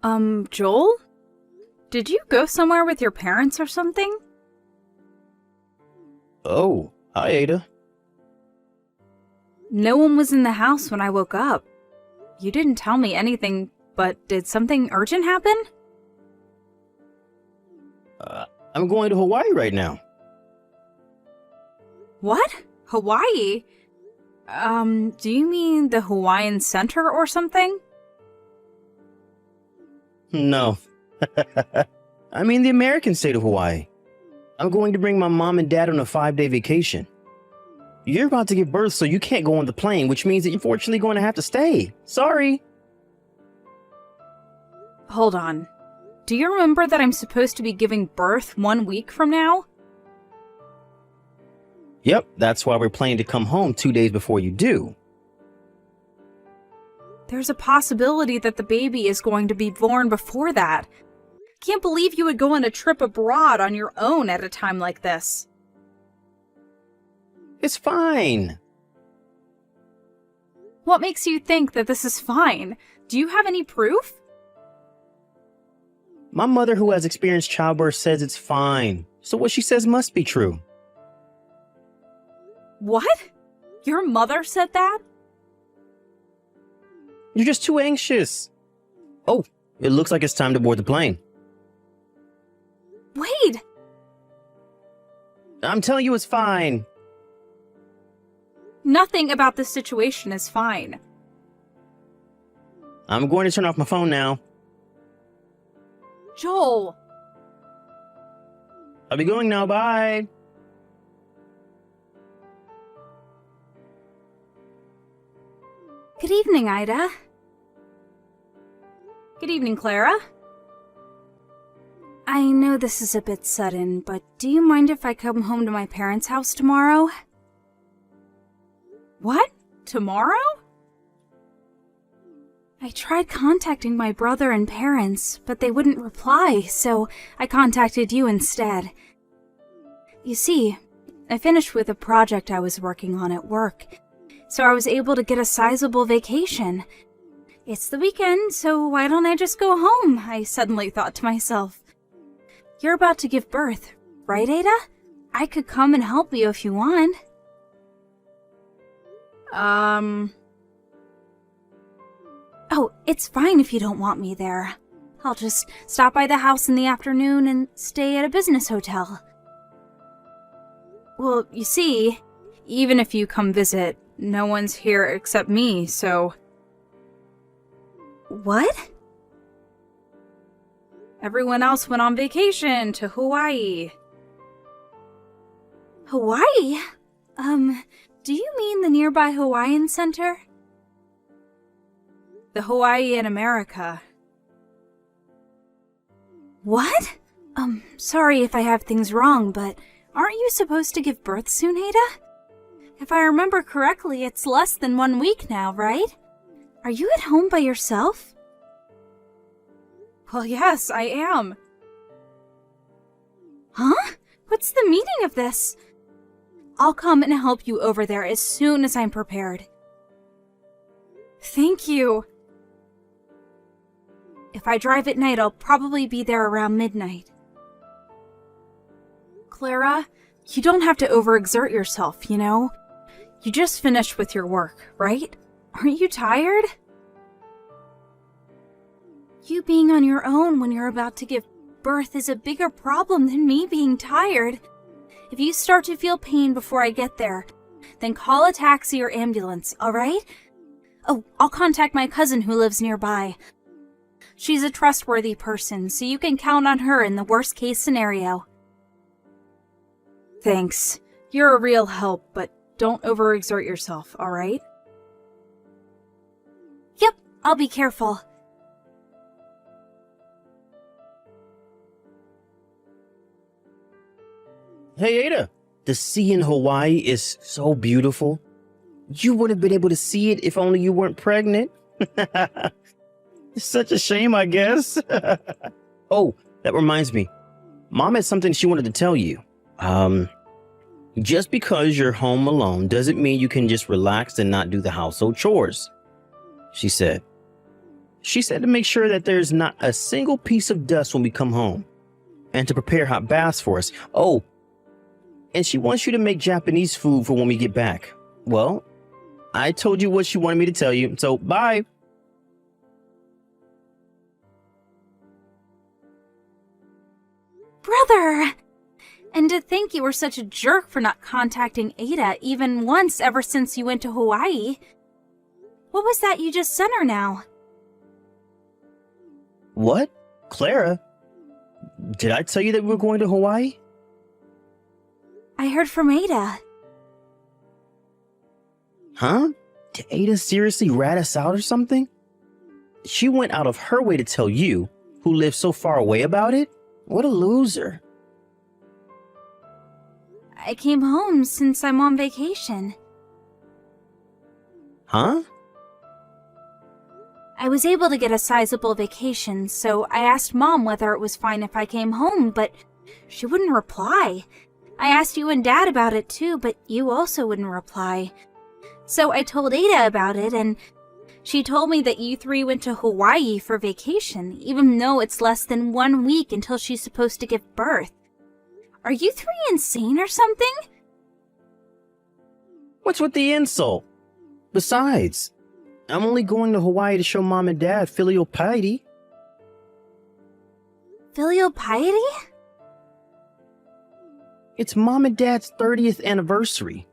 Joel? Did you go somewhere with your parents or something? Oh, hi, Ada. No one was in the house when I woke up. You didn't tell me anything, but did something urgent happen? I'm going to Hawaii right now. What? Hawaii? Do you mean the Hawaiian Center or something? No. I mean the American state of Hawaii. I'm going to bring my mom and dad on a 5-day vacation. You're about to give birth, so you can't go on the plane, which means that you're unfortunately going to have to stay. Sorry. Hold on. Do you remember that I'm supposed to be giving birth 1 week from now? Yep, that's why we're planning to come home 2 days before you do. There's a possibility that the baby is going to be born before that. Can't believe you would go on a trip abroad on your own at a time like this. It's fine. What makes you think that this is fine? Do you have any proof? My mother, who has experienced childbirth, says it's fine. So what she says must be true. What? Your mother said that? You're just too anxious. Oh, it looks like it's time to board the plane. Wait! I'm telling you it's fine. Nothing about this situation is fine. I'm going to turn off my phone now. Joel! I'll be going now, bye. Good evening, Ida. Good evening, Clara. I know this is a bit sudden, but do you mind if I come home to my parents' house tomorrow? What? Tomorrow? I tried contacting my brother and parents, but they wouldn't reply, so I contacted you instead. You see, I finished with a project I was working on at work, so I was able to get a sizable vacation. It's the weekend, so why don't I just go home? I suddenly thought to myself. You're about to give birth, right, Ada? I could come and help you if you want. Oh, it's fine if you don't want me there. I'll just stop by the house in the afternoon and stay at a business hotel. Well, you see, even if you come visit, no one's here except me, so... What? Everyone else went on vacation to Hawaii. Hawaii? Do you mean the nearby Hawaiian Center? The Hawaii in America. What? Sorry if I have things wrong, but aren't you supposed to give birth soon, Ada? If I remember correctly, it's less than 1 week now, right? Are you at home by yourself? Well, yes, I am. Huh? What's the meaning of this? I'll come and help you over there as soon as I'm prepared. Thank you. If I drive at night, I'll probably be there around midnight. Clara, you don't have to overexert yourself, you know? You just finished with your work, right? Aren't you tired? You being on your own when you're about to give birth is a bigger problem than me being tired. If you start to feel pain before I get there, then call a taxi or ambulance, alright? Oh, I'll contact my cousin who lives nearby. She's a trustworthy person, so you can count on her in the worst case scenario. Thanks. You're a real help, but don't overexert yourself, alright? Yep, I'll be careful. Hey, Ada, the sea in Hawaii is so beautiful. You would have been able to see it if only you weren't pregnant. It's such a shame, I guess. Oh, that reminds me. Mom had something she wanted to tell you. Just because you're home alone doesn't mean you can just relax and not do the household chores, she said. She said to make sure that there's not a single piece of dust when we come home, and to prepare hot baths for us. Oh, and she wants you to make Japanese food for when we get back. Well, I told you what she wanted me to tell you, so bye. Brother! And to think you were such a jerk for not contacting Ada even once ever since you went to Hawaii. What was that you just sent her now? What? Clara? Did I tell you that we were going to Hawaii? I heard from Ada. Huh? Did Ada seriously rat us out or something? She went out of her way to tell you, who lives so far away, about it? What a loser. I came home since I'm on vacation. Huh? I was able to get a sizable vacation, so I asked Mom whether it was fine if I came home, but she wouldn't reply. I asked you and Dad about it too, but you also wouldn't reply. So I told Ada about it, and she told me that you three went to Hawaii for vacation, even though it's less than 1 week until she's supposed to give birth. Are you three insane or something? What's with the insult? Besides, I'm only going to Hawaii to show Mom and Dad filial piety. Filial piety? It's Mom and Dad's 30th anniversary.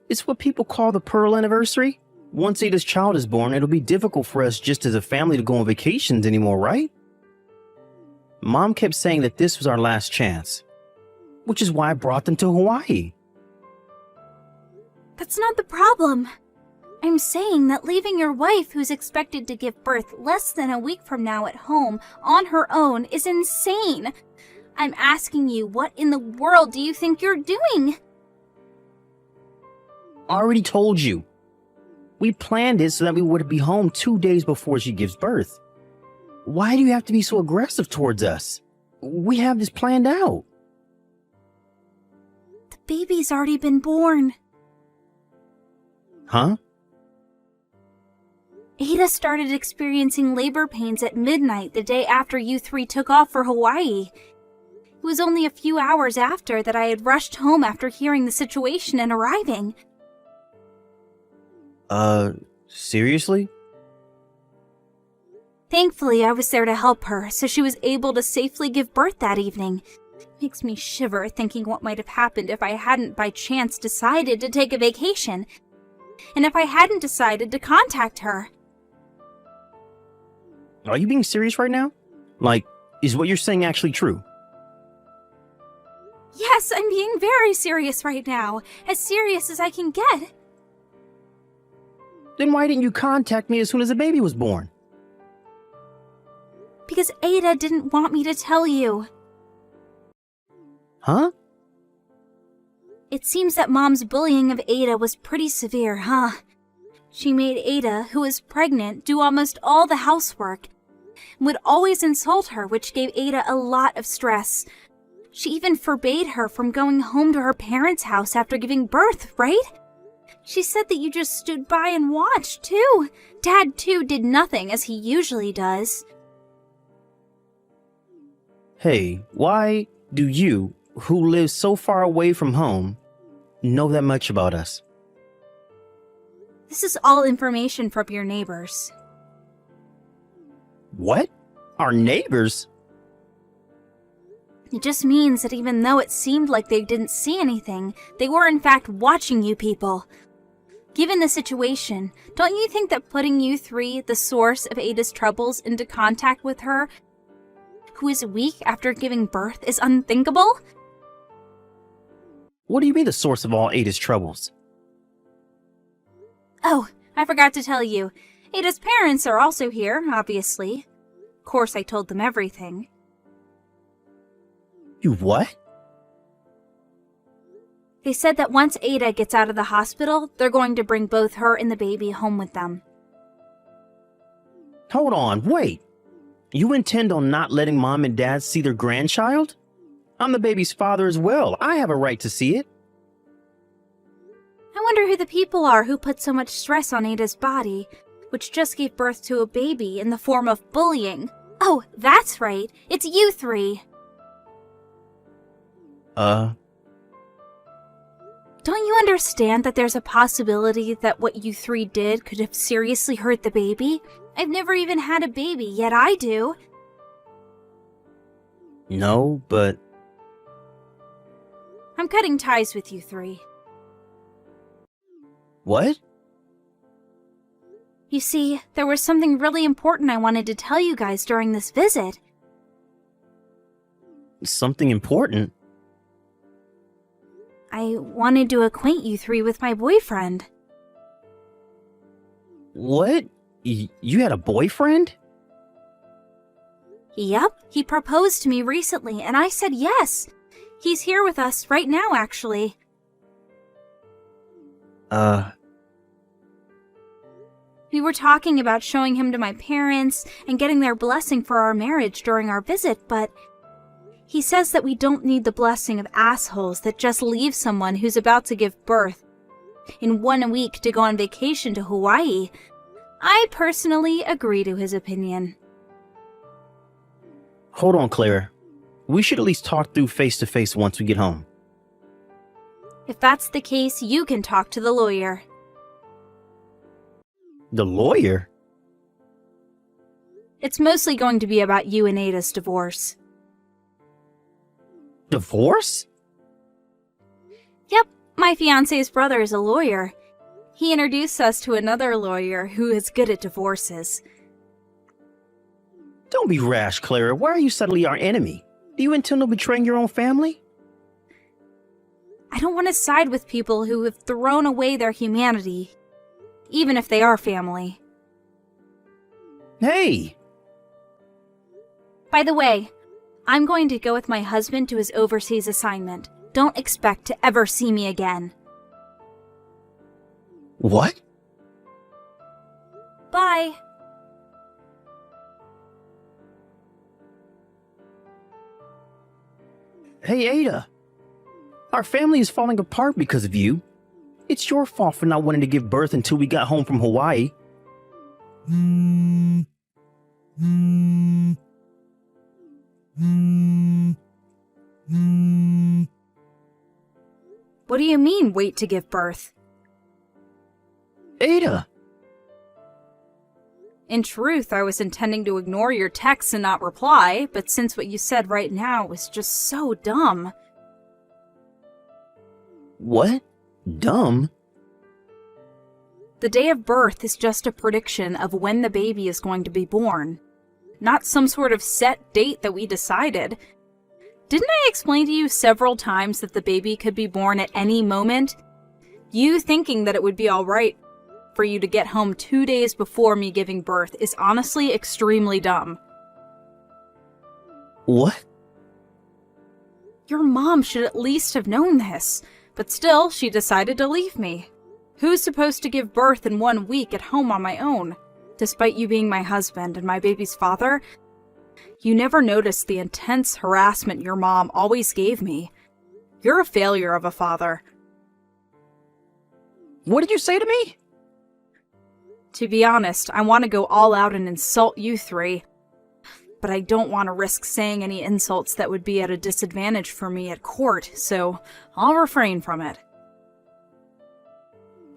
It's what people call the Pearl Anniversary. Once Ada's child is born, it'll be difficult for us just as a family to go on vacations anymore, right? Mom kept saying that this was our last chance, which is why I brought them to Hawaii. That's not the problem. I'm saying that leaving your wife, who's expected to give birth less than a week from now at home, on her own, is insane. I'm asking you, what in the world do you think you're doing? Already told you. We planned it so that we would be home 2 days before she gives birth. Why do you have to be so aggressive towards us? We have this planned out. The baby's already been born. Huh? Ada started experiencing labor pains at midnight the day after you three took off for Hawaii. It was only a few hours after that I had rushed home after hearing the situation and arriving. Seriously? Thankfully, I was there to help her, so she was able to safely give birth that evening. It makes me shiver thinking what might have happened if I hadn't by chance decided to take a vacation, and if I hadn't decided to contact her. Are you being serious right now? Like, is what you're saying actually true? Yes, I'm being very serious right now, as serious as I can get. Then why didn't you contact me as soon as the baby was born? Because Ada didn't want me to tell you. Huh? It seems that Mom's bullying of Ada was pretty severe, huh? She made Ada, who was pregnant, do almost all the housework, and would always insult her, which gave Ada a lot of stress. She even forbade her from going home to her parents' house after giving birth, right? She said that you just stood by and watched, too. Dad, too, did nothing, as he usually does. Hey, why do you, who live so far away from home, know that much about us? This is all information from your neighbors. What? Our neighbors? It just means that even though it seemed like they didn't see anything, they were in fact watching you people. Given the situation, don't you think that putting you three, the source of Ada's troubles, into contact with her, who is weak after giving birth, is unthinkable? What do you mean the source of all Ada's troubles? Oh, I forgot to tell you. Ada's parents are also here, obviously. Of course, I told them everything. You what? They said that once Ada gets out of the hospital, they're going to bring both her and the baby home with them. Hold on, wait. You intend on not letting Mom and Dad see their grandchild? I'm the baby's father as well. I have a right to see it. I wonder who the people are who put so much stress on Ada's body, which just gave birth to a baby in the form of bullying. Oh, that's right. It's you three. Uh, Don't you understand that there's a possibility that what you three did could have seriously hurt the baby? I've never even had a baby, yet I do. no, but I'm cutting ties with you three. what? You see, there was something really important I wanted to tell you guys during this visit. Something important? I wanted to acquaint you three with my boyfriend. What? You had a boyfriend? Yep, he proposed to me recently, and I said yes. He's here with us right now, actually. We were talking about showing him to my parents and getting their blessing for our marriage during our visit, but he says that we don't need the blessing of assholes that just leave someone who's about to give birth in 1 week to go on vacation to Hawaii. I personally agree to his opinion. Hold on, Clara. We should at least talk through face to face once we get home. If that's the case, you can talk to the lawyer. The lawyer? It's mostly going to be about you and Ada's divorce. Divorce? Yep, my fiancé's brother is a lawyer. He introduced us to another lawyer who is good at divorces. Don't be rash, Clara. Why are you suddenly our enemy? Do you intend on betraying your own family? I don't want to side with people who have thrown away their humanity, even if they are family. Hey! By the way, I'm going to go with my husband to his overseas assignment. Don't expect to ever see me again. What? Bye. Hey, Ada. Our family is falling apart because of you. It's your fault for not wanting to give birth until we got home from Hawaii. What do you mean, wait to give birth? Ada! In truth, I was intending to ignore your texts and not reply, but since what you said right now was just so dumb. What? Dumb? The day of birth is just a prediction of when the baby is going to be born, not some sort of set date that we decided. Didn't I explain to you several times that the baby could be born at any moment? You thinking that it would be alright for you to get home 2 days before me giving birth is honestly extremely dumb. What? Your mom should at least have known this, but still, she decided to leave me. Who's supposed to give birth in 1 week at home on my own? Despite you being my husband and my baby's father, you never noticed the intense harassment your mom always gave me. You're a failure of a father. What did you say to me? To be honest, I want to go all out and insult you three, but I don't want to risk saying any insults that would be at a disadvantage for me at court, so I'll refrain from it.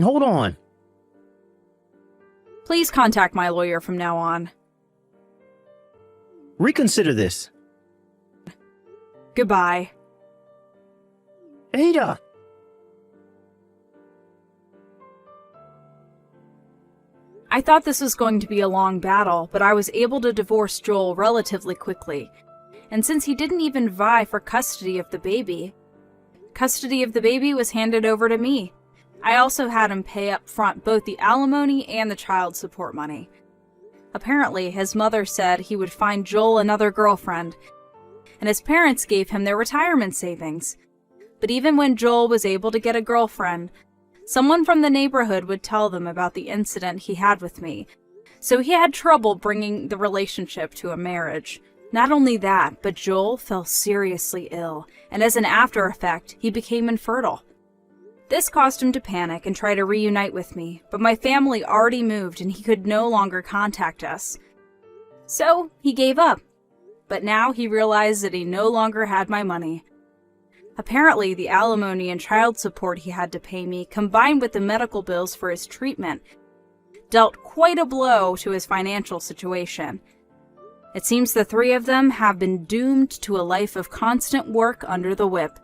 Hold on. Please contact my lawyer from now on. Reconsider this. Goodbye. Ada! I thought this was going to be a long battle, but I was able to divorce Joel relatively quickly. And since he didn't even vie for custody of the baby was handed over to me. I also had him pay up front both the alimony and the child support money. Apparently, his mother said he would find Joel another girlfriend, and his parents gave him their retirement savings. But even when Joel was able to get a girlfriend, someone from the neighborhood would tell them about the incident he had with me, so he had trouble bringing the relationship to a marriage. Not only that, but Joel fell seriously ill, and as an after effect, he became infertile. This caused him to panic and try to reunite with me, but my family already moved and he could no longer contact us. So he gave up. But now he realized that he no longer had my money. Apparently, the alimony and child support he had to pay me, combined with the medical bills for his treatment, dealt quite a blow to his financial situation. It seems the three of them have been doomed to a life of constant work under the whip.